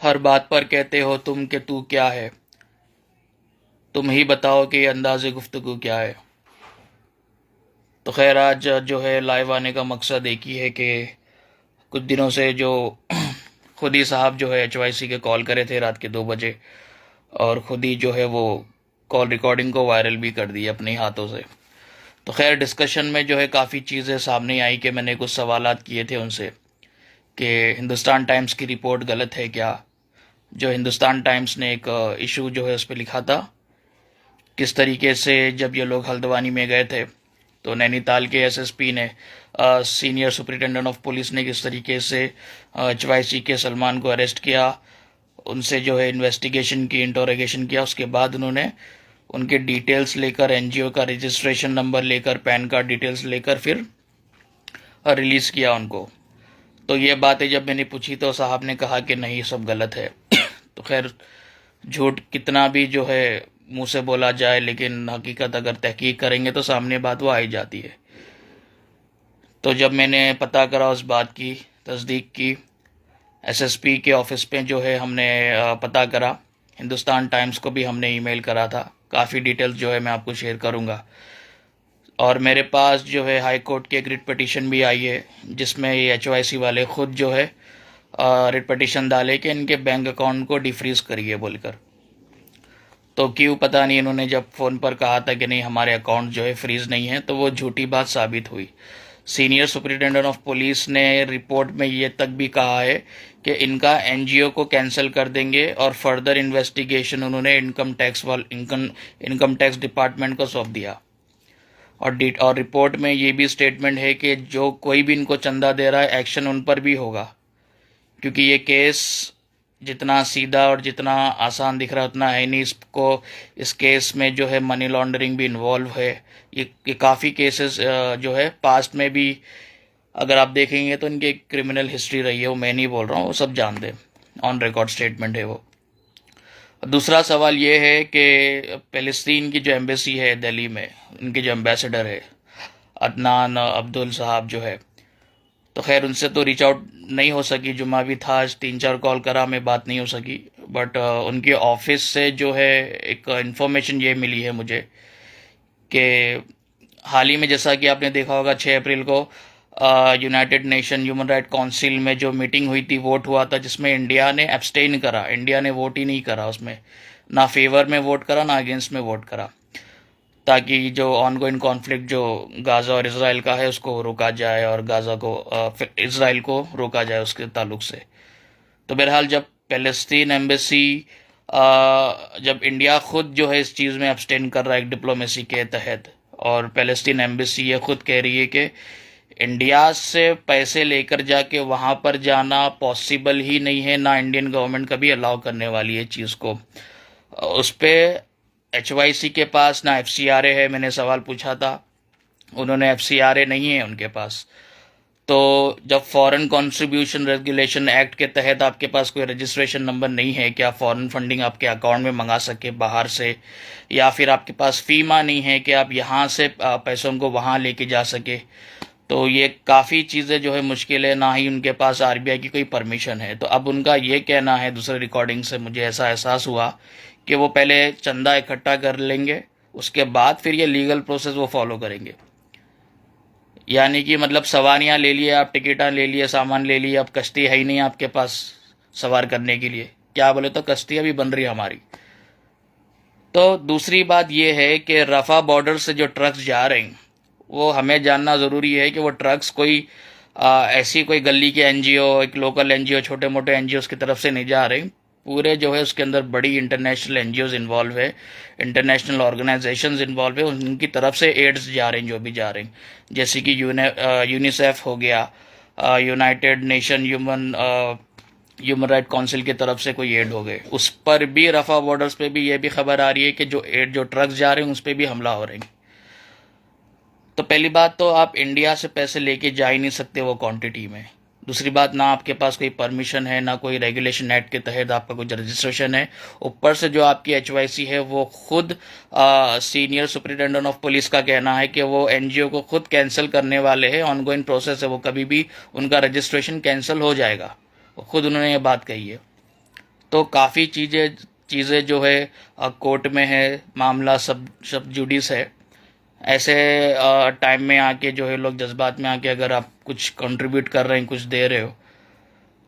हर बात पर कहते हो तुम कि तू क्या है। तुम ही बताओ कि ये अंदाज़े गुफ्तगू क्या है। तो खैर आज जो है लाइव आने का मकसद एक ही है कि कुछ दिनों से जो खुद ही साहब जो है HYC के कॉल करे थे रात के 2 बजे, और खुद ही जो है वो कॉल रिकॉर्डिंग को वायरल भी कर दी अपने हाथों से। तो खैर डिस्कशन में जो है काफ़ी चीज़ें सामने आई कि मैंने कुछ सवालात किए थे उनसे कि हिंदुस्तान टाइम्स की रिपोर्ट गलत है क्या। जो हिंदुस्तान टाइम्स ने एक इशू जो है उस पर लिखा था, किस तरीके से जब ये लोग हल्द्वानी में गए थे तो नैनीताल के SSP ने, सीनियर सुपरिटेंडेंट ऑफ पुलिस ने, किस तरीके से HYC के सलमान को अरेस्ट किया, उनसे जो है इन्वेस्टिगेशन की, इंटरोगेशन किया। उसके बाद उन्होंने उनके डिटेल्स लेकर, NGO का रजिस्ट्रेशन नंबर लेकर, पैन कार्ड डिटेल्स लेकर फिर रिलीज़ किया उनको। तो ये बातें जब मैंने पूछी तो साहब ने कहा कि नहीं, सब गलत है। तो खैर झूठ कितना भी जो है मुंह से बोला जाए, लेकिन हकीकत अगर तहकीक करेंगे तो सामने बात वो आई जाती है। तो जब मैंने पता करा, उस बात की तस्दीक की, SSP के ऑफिस पे जो है हमने पता करा, हिंदुस्तान टाइम्स को भी हमने ईमेल करा था। काफ़ी डिटेल्स जो है मैं आपको शेयर करूँगा। और मेरे पास जो है हाई कोर्ट की एक रिट पटिशन भी आई है, जिसमें ये HYC वाले ख़ुद जो है रिट पटिशन डाले कि इनके बैंक अकाउंट को डिफ्रीज़ करिए बोलकर। तो क्यों पता नहीं, इन्होंने जब फ़ोन पर कहा था कि नहीं हमारे अकाउंट जो है फ्रीज़ नहीं है, तो वो झूठी बात साबित हुई। सीनियर सुपरिटेंडेंट ऑफ पुलिस ने रिपोर्ट में ये तक भी कहा है कि इनका NGO को कैंसिल कर देंगे, और फर्दर इन्वेस्टिगेशन उन्होंने इनकम टैक्स डिपार्टमेंट को सौंप दिया। और रिपोर्ट में ये भी स्टेटमेंट है कि जो कोई भी इनको चंदा दे रहा है, एक्शन उन पर भी होगा, क्योंकि ये केस जितना सीधा और जितना आसान दिख रहा है उतना है नहीं। इस केस में जो है मनी लॉन्ड्रिंग भी इन्वॉल्व है। ये काफ़ी केसेस जो है पास्ट में भी अगर आप देखेंगे तो इनकी क्रिमिनल हिस्ट्री रही है, वो मैं नहीं बोल रहा हूँ, वो सब जानते हैं, ऑन रिकॉर्ड स्टेटमेंट है वो। दूसरा सवाल ये है कि फ़लस्तीन की जो एम्बेसी है दिल्ली में, उनके जो एम्बेसडर है अदनान अब्दुल साहब जो है, तो खैर उनसे तो रीच आउट नहीं हो सकी। जुम्मा भी था, आज 3-4 कॉल करा, में बात नहीं हो सकी। बट उनके ऑफिस से जो है एक इन्फॉर्मेशन ये मिली है मुझे कि हाल ही में, जैसा कि आपने देखा होगा, 6 अप्रैल को United nation human right council में जो मीटिंग हुई थी, वोट हुआ था, जिसमें इंडिया ने एब्सटेन करा। इंडिया ने वोट ही नहीं करा उसमें, ना फेवर में वोट करा ना अगेंस्ट में वोट करा, ताकि जो ऑनगोइंग कॉन्फ्लिक्ट जो गाज़ा और इसराइल का है उसको रोका जाए, और गाज़ा को इसराइल को रोका जाए उसके ताल्लुक से। तो बहरहाल जब फ़लस्तीन एम्बेसी, जब इंडिया खुद जो है इस चीज़ में अब्सटेन कर रहा है एक डिप्लोमेसी के तहत, और फ़लस्तीन एम्बेसी ये खुद कह रही है कि इंडिया से पैसे लेकर जाके वहाँ पर जाना पॉसिबल ही नहीं है, ना इंडियन गवर्नमेंट कभी अलाउ करने वाली है चीज़ को। उस पर HYC के पास ना FCRA है। मैंने सवाल पूछा था, उन्होंने FCRA नहीं है उनके पास। तो जब फॉरेन कंट्रीब्यूशन रेगुलेशन एक्ट के तहत आपके पास कोई रजिस्ट्रेशन नंबर नहीं है कि आप फॉरेन फंडिंग आपके अकाउंट में मंगा सके बाहर से, या फिर आपके पास फीमा नहीं है कि आप यहाँ से पैसों को वहाँ लेके जा सके, तो ये काफ़ी चीज़ें जो है मुश्किल है। ना ही उनके पास RBI की कोई परमिशन है। तो अब उनका ये कहना है, दूसरे रिकॉर्डिंग से मुझे ऐसा एहसास हुआ कि वो पहले चंदा इकट्ठा कर लेंगे, उसके बाद फिर ये लीगल प्रोसेस वो फॉलो करेंगे। यानी कि मतलब सवारियाँ ले लिए आप, टिकटें ले लिए, सामान ले लिए, अब कश्ती है ही नहीं आपके पास सवार करने के लिए। क्या बोले तो कश्तियाँ भी बन रही हमारी। तो दूसरी बात ये है कि रफ़ा बॉर्डर से जो ट्रक्स जा रहे हैं, वो हमें जानना ज़रूरी है कि वो ट्रक्स कोई ऐसी कोई गली के NGO, एक लोकल NGO, छोटे मोटे NGOs की तरफ से नहीं जा रहे। पूरे जो है उसके अंदर बड़ी इंटरनेशनल NGOs इन्वॉल्व है, इंटरनेशनल ऑर्गेनाइजेशंस इन्वॉल्व है, उनकी तरफ से एड्स जा रहे हैं जो भी जा रहे हैं, जैसे कि यूनिसेफ हो गया, United nation human right council की तरफ से कोई एड हो गए। उस पर भी रफ़ा बॉर्डर्स पे भी ये भी खबर आ रही है कि जो ट्रक्स जा रहे हैं उस पर भी हमला हो रहे हैं। तो पहली बात तो आप इंडिया से पैसे लेके जा ही नहीं सकते वो क्वांटिटी में। दूसरी बात, ना आपके पास कोई परमिशन है, ना कोई रेगुलेशन एक्ट के तहत आपका कुछ रजिस्ट्रेशन है। ऊपर से जो आपकी HYC है वो खुद सीनियर सुपरिटेंडेंट ऑफ पुलिस का कहना है कि वो NGO को खुद कैंसिल करने वाले हैं, ऑनगोइंग प्रोसेस है, वो कभी भी उनका रजिस्ट्रेशन कैंसिल हो जाएगा। वो खुद उन्होंने ये बात कही है। तो काफ़ी चीज़ें जो है कोर्ट में है, मामला सब जुडिस है। ऐसे टाइम में आके जो है लोग जज्बात में आके अगर आप कुछ कंट्रीब्यूट कर रहे हैं, कुछ दे रहे हो,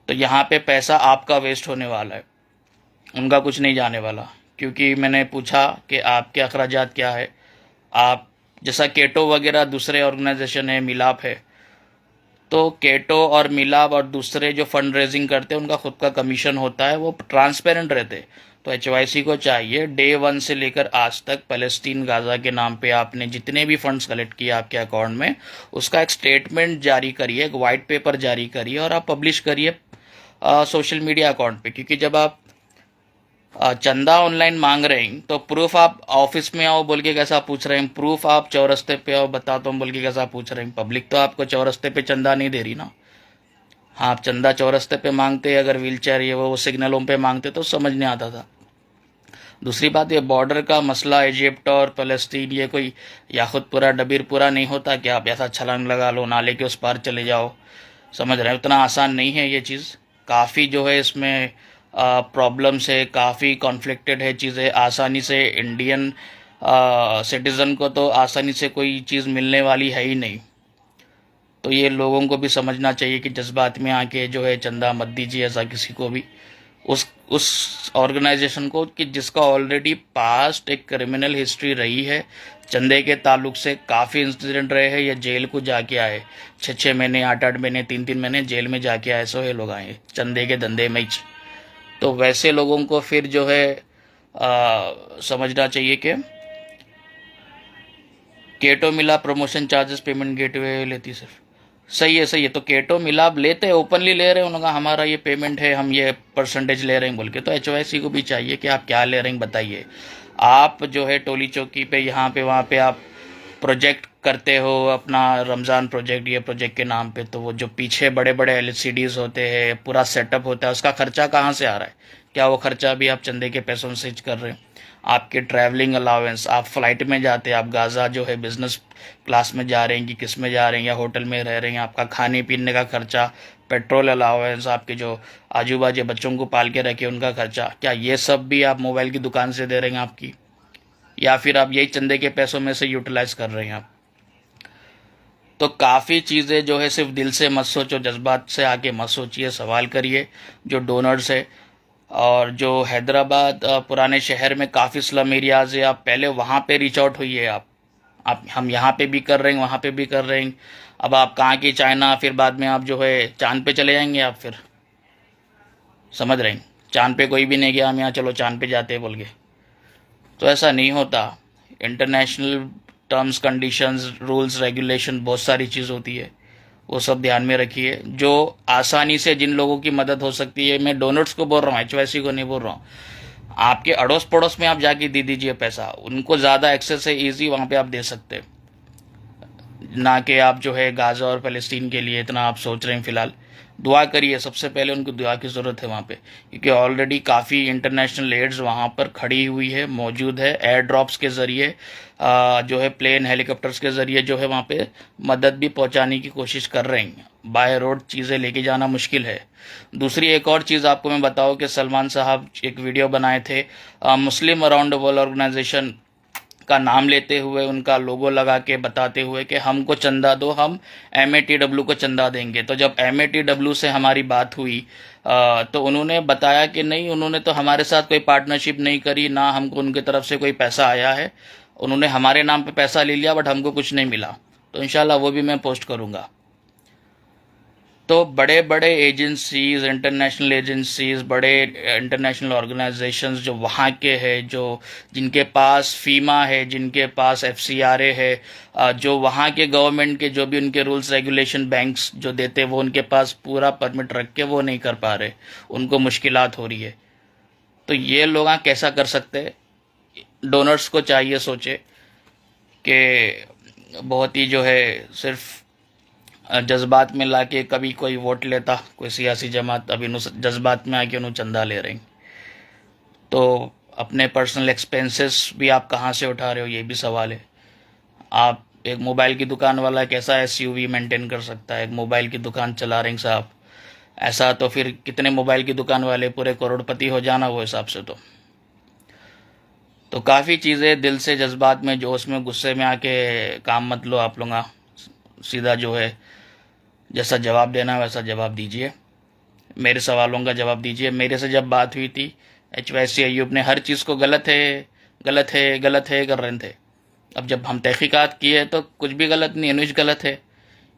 तो यहाँ पे पैसा आपका वेस्ट होने वाला है, उनका कुछ नहीं जाने वाला। क्योंकि मैंने पूछा कि आपके अखराजात क्या है, आप जैसा केटो वगैरह दूसरे ऑर्गेनाइजेशन है, मिलाप है, तो केटो और मिलाप और दूसरे जो फंड रेजिंग करते हैं उनका खुद का कमीशन होता है, वो ट्रांसपेरेंट रहते। तो HYC को चाहिए डे 1 से लेकर आज तक फ़लस्तीन गाज़ा के नाम पे आपने जितने भी फंड्स कलेक्ट किए आपके अकाउंट में, उसका एक स्टेटमेंट जारी करिए, एक वाइट पेपर जारी करिए और आप पब्लिश करिए सोशल मीडिया अकाउंट पे। क्योंकि जब आप चंदा ऑनलाइन मांग रहे हैं तो प्रूफ आप ऑफिस में आओ बोल के कैसा पूछ रहे हैं, प्रूफ आप चौरस्ते पे आओ बताता हूँ बोल के कैसा पूछ रहे हैं। पब्लिक तो आपको चौरस्ते पे चंदा नहीं दे रही ना। हाँ, आप चंदा चौरस्ते पे मांगते, अगर व्हीलचेयर ये वो सिग्नलों पे मांगते तो समझ नहीं आता था। दूसरी बात, ये बॉर्डर का मसला इजिप्ट और फ़लस्तीन, ये कोई याकुतपुरा डबीरपुरा नहीं होता कि आप ऐसा छलांग लगा लो नाले के उस पार चले जाओ। समझ रहे हैं, उतना आसान नहीं है ये चीज़। काफ़ी जो है इसमें प्रॉब्लम्स है, काफ़ी कॉन्फ्लिक्टेड है चीज़ें। आसानी से इंडियन सिटीज़न को तो आसानी से कोई चीज़ मिलने वाली है ही नहीं। तो ये लोगों को भी समझना चाहिए कि जज्बात में आके जो है चंदा मत दीजिए ऐसा किसी को भी, उस ऑर्गेनाइजेशन को कि जिसका ऑलरेडी पास्ट एक क्रिमिनल हिस्ट्री रही है। चंदे के ताल्लुक से काफ़ी इंसिडेंट रहे हैं, ये जेल को जाके आए, 6-6 महीने, 8-8 महीने, 3-3 महीने जेल में जाके आए। सो ये लोग आए चंदे के धंधे में ही। तो वैसे लोगों को फिर जो है समझना चाहिए कि केटो मिला प्रमोशन चार्जेस पेमेंट गेटवे लेती सिर्फ। सही है, सही है। तो केटो मिलाप लेते हैं, ओपनली ले रहे हैं, उन्होंने कहा हमारा ये पेमेंट है, हम ये परसेंटेज ले रहे हैं बोल के। तो HYC को भी चाहिए कि आप क्या ले रहे हैं बताइए। आप जो है टोली चौकी पे, यहाँ पे, वहाँ पे आप प्रोजेक्ट करते हो अपना, रमज़ान प्रोजेक्ट, ये प्रोजेक्ट के नाम पे, तो वो जो पीछे बड़े बड़े LCDs होते हैं, पूरा सेटअप होता है, उसका खर्चा कहाँ से आ रहा है? क्या वो खर्चा भी आप चंदे के पैसों से कर रहे हैं? आपके ट्रैवलिंग अलाउंस, आप फ्लाइट में जाते हैं, आप गाज़ा जो है बिजनेस क्लास में जा रहे हैं कि किस में जा रहे हैं, या होटल में रह रहे हैं, आपका खाने पीने का खर्चा, पेट्रोल अलाउंस, आपके जो आजू बाजू बच्चों को पाल के रखे उनका खर्चा, क्या ये सब भी आप मोबाइल की दुकान से दे रहे हैं आपकी, या फिर आप यही चंदे के पैसों में से यूटिलाइज कर रहे हैं आप? तो काफ़ी चीज़ें जो है सिर्फ दिल से मत सोचो, जज्बात से आके मत सोचिए, सवाल करिए जो डोनर्स है। और जो हैदराबाद पुराने शहर में काफ़ी स्लम एरियाज़ है, आप पहले वहाँ पे रीच आउट हुई आप हम यहाँ पे भी कर रहे हैं, वहाँ पे भी कर रहे हैं। अब आप कहाँ की चाइना, फिर बाद में आप जो है चांद पे चले जाएंगे आप फिर। समझ रहे हैं, चांद पे कोई भी नहीं गया, हम यहाँ चलो चांद पे जाते हैं बोल के। तो ऐसा नहीं होता। International terms conditions, rules, regulation, बहुत सारी चीज़ होती है, वो सब ध्यान में रखिए। जो आसानी से जिन लोगों की मदद हो सकती है, मैं डोनर्स को बोल रहा हूँ, HYC को नहीं बोल रहा हूँ, आपके अड़ोस पड़ोस में आप जाके दे दीजिए पैसा, उनको ज़्यादा एक्सेस है, ईजी, वहाँ पे आप दे सकते हैं। ना कि आप जो है गाज़ा और फ़लस्तीन के लिए इतना आप सोच रहे हैं। फ़िलहाल दुआ करिए, सबसे पहले उनको दुआ की ज़रूरत है वहाँ पे, क्योंकि ऑलरेडी काफ़ी इंटरनेशनल एड्स वहाँ पर खड़ी हुई है, मौजूद है। एयर ड्रॉप्स के ज़रिए जो है प्लेन, हेलीकॉप्टर्स के ज़रिए जो है वहाँ पे मदद भी पहुँचाने की कोशिश कर रहे हैं। बाय रोड चीज़ें लेके जाना मुश्किल है। दूसरी एक और चीज़ आपको मैं बताऊँ कि सलमान साहब एक वीडियो बनाए थे, मुस्लिम अराउंड द वर्ल्ड ऑर्गेनाइजेशन का नाम लेते हुए, उनका लोगो लगा के बताते हुए कि हमको चंदा दो, हम MATW को चंदा देंगे। तो जब MATW से हमारी बात हुई तो उन्होंने बताया कि नहीं, उन्होंने तो हमारे साथ कोई पार्टनरशिप नहीं करी, ना हमको उनकी तरफ से कोई पैसा आया है। उन्होंने हमारे नाम पे पैसा ले लिया बट हमको कुछ नहीं मिला। तो इंशाल्लाह वो भी मैं पोस्ट करूँगा। तो बड़े बड़े एजेंसीज, इंटरनेशनल एजेंसीज, बड़े इंटरनेशनल ऑर्गेनाइजेशंस जो वहाँ के हैं, जो जिनके पास फीमा है, जिनके पास FCRA है, जो वहाँ के गवर्नमेंट के जो भी उनके रूल्स रेगुलेशन बैंक्स जो देते हैं, वो उनके पास पूरा परमिट रख के वो नहीं कर पा रहे, उनको मुश्किलात हो रही है। तो ये लोग कैसा कर सकते हैं? डोनर्स को चाहिए सोचे कि बहुत ही जो है सिर्फ जज्बात में लाके कभी कोई वोट लेता, कोई सियासी जमात, अभी जज्बात में आके उन्होंने चंदा ले रहे हैं। तो अपने पर्सनल एक्सपेंसेस भी आप कहाँ से उठा रहे हो, ये भी सवाल है। आप एक मोबाइल की दुकान वाला कैसा SUV मेंटेन कर सकता है? एक मोबाइल की दुकान चला रहे हैं साहब, ऐसा तो फिर कितने मोबाइल की दुकान वाले पूरे करोड़पति हो जाना वो हिसाब से। तो काफ़ी चीज़ें दिल से, जज्बात में, जोश में, गुस्से में आके काम मत लो आप लोग। सीधा जो है जैसा जवाब देना है वैसा जवाब दीजिए, मेरे सवालों का जवाब दीजिए। मेरे से जब बात हुई थी HYC अय्यूब ने हर चीज़ को गलत है गलत है गलत है कर रहे थे। अब जब हम तहकीकात किए तो कुछ भी गलत नहीं, न्यूज गलत है।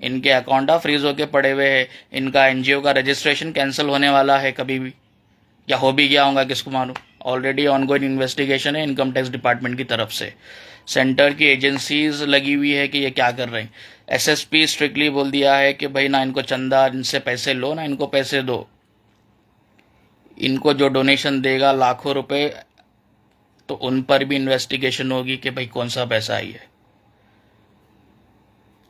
इनके अकाउंट फ्रीज होके पड़े हुए हैं, इनका NGO का रजिस्ट्रेशन कैंसिल होने वाला है कभी भी, या हो भी गया होगा किसको मालूम। ऑलरेडी ऑनगोइंग इन्वेस्टिगेशन है इनकम टैक्स डिपार्टमेंट की तरफ से, सेंटर की एजेंसीज लगी हुई है कि ये क्या कर रहे हैं। SSP स्ट्रिक्टली बोल दिया है कि भाई ना इनको चंदा, इनसे पैसे लो ना इनको पैसे दो। इनको जो डोनेशन देगा लाखों रुपए, तो उन पर भी इन्वेस्टिगेशन होगी कि भाई कौन सा पैसा आई है।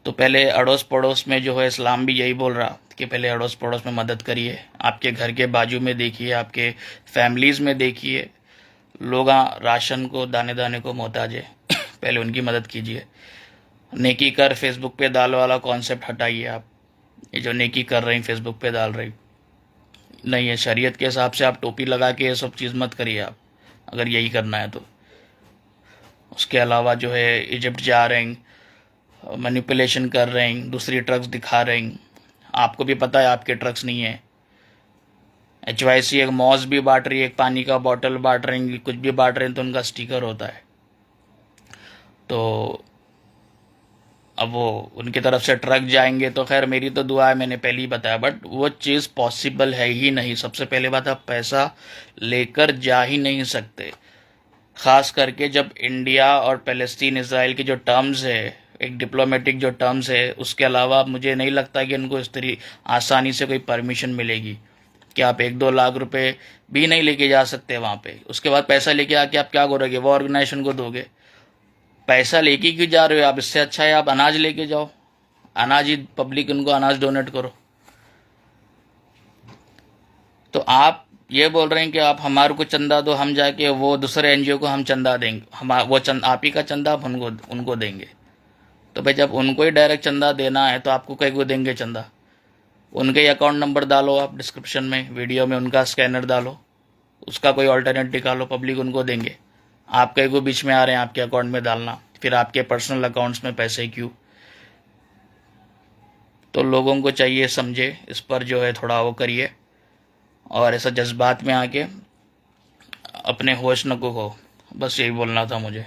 तो पहले अड़ोस पड़ोस में जो है, इस्लाम भी यही बोल रहा कि पहले अड़ोस पड़ोस में मदद करिए, आपके घर के बाजू में देखिए, आपके फैमिलीज़ में देखिए, लोग राशन को दाने दाने को मोहताज है पहले उनकी मदद कीजिए। नेकी कर फेसबुक पे डाल वाला कॉन्सेप्ट हटाइए आप। ये जो नेकी कर रही फेसबुक पे डाल रही नहीं है, शरीयत के हिसाब से आप टोपी लगा के ये सब चीज़ मत करिए आप, अगर यही करना है तो। उसके अलावा जो है इजिप्ट जा रहे हैं, मैनिपुलेशन कर रहे हैं, दूसरी ट्रक्स दिखा रहे हैं, आपको भी पता है आपके ट्रक्स नहीं है। HYC एक मॉस भी बांट रही है, एक पानी का बॉटल बांट रहे हैं, कुछ भी बांट रहे हैं तो उनका स्टिकर होता है। तो अब वो उनकी तरफ से ट्रक जाएंगे तो खैर मेरी तो दुआ है, मैंने पहले ही बताया, बट वो चीज़ पॉसिबल है ही नहीं। सबसे पहले बात, आप पैसा लेकर जा ही नहीं सकते, ख़ास करके जब इंडिया और फ़लस्तीन इसराइल की जो टर्म्स है, एक डिप्लोमेटिक जो टर्म्स है, उसके अलावा मुझे नहीं लगता कि उनको इस तरह आसानी से कोई परमिशन मिलेगी कि आप 1-2 लाख रुपए भी नहीं लेके जा सकते वहाँ पे। उसके बाद पैसा लेके आके आप क्या करोगे, वो ऑर्गेनाइजेशन को दोगे? पैसा लेके क्यों जा रहे हो आप? इससे अच्छा है आप अनाज लेके जाओ, अनाज ही पब्लिक, उनको अनाज डोनेट करो। तो आप ये बोल रहे हैं कि आप हमारे को चंदा दो, हम जाके वो दूसरे NGO को हम चंदा देंगे, हम वो आप ही का चंदा आप उनको देंगे। तो भाई जब उनको ही डायरेक्ट चंदा देना है तो आपको कहीं को देंगे चंदा? उनके ही अकाउंट नंबर डालो आप डिस्क्रिप्शन में, वीडियो में उनका स्कैनर डालो, उसका कोई ऑल्टरनेट निकालो, पब्लिक उनको देंगे। आप कहीं को बीच में आ रहे हैं आपके अकाउंट में डालना, फिर आपके पर्सनल अकाउंट्स में पैसे क्यों? तो लोगों को चाहिए समझे, इस पर जो है थोड़ा वो करिए, और ऐसा जज्बात में आके अपने होश न को। बस यही बोलना था मुझे।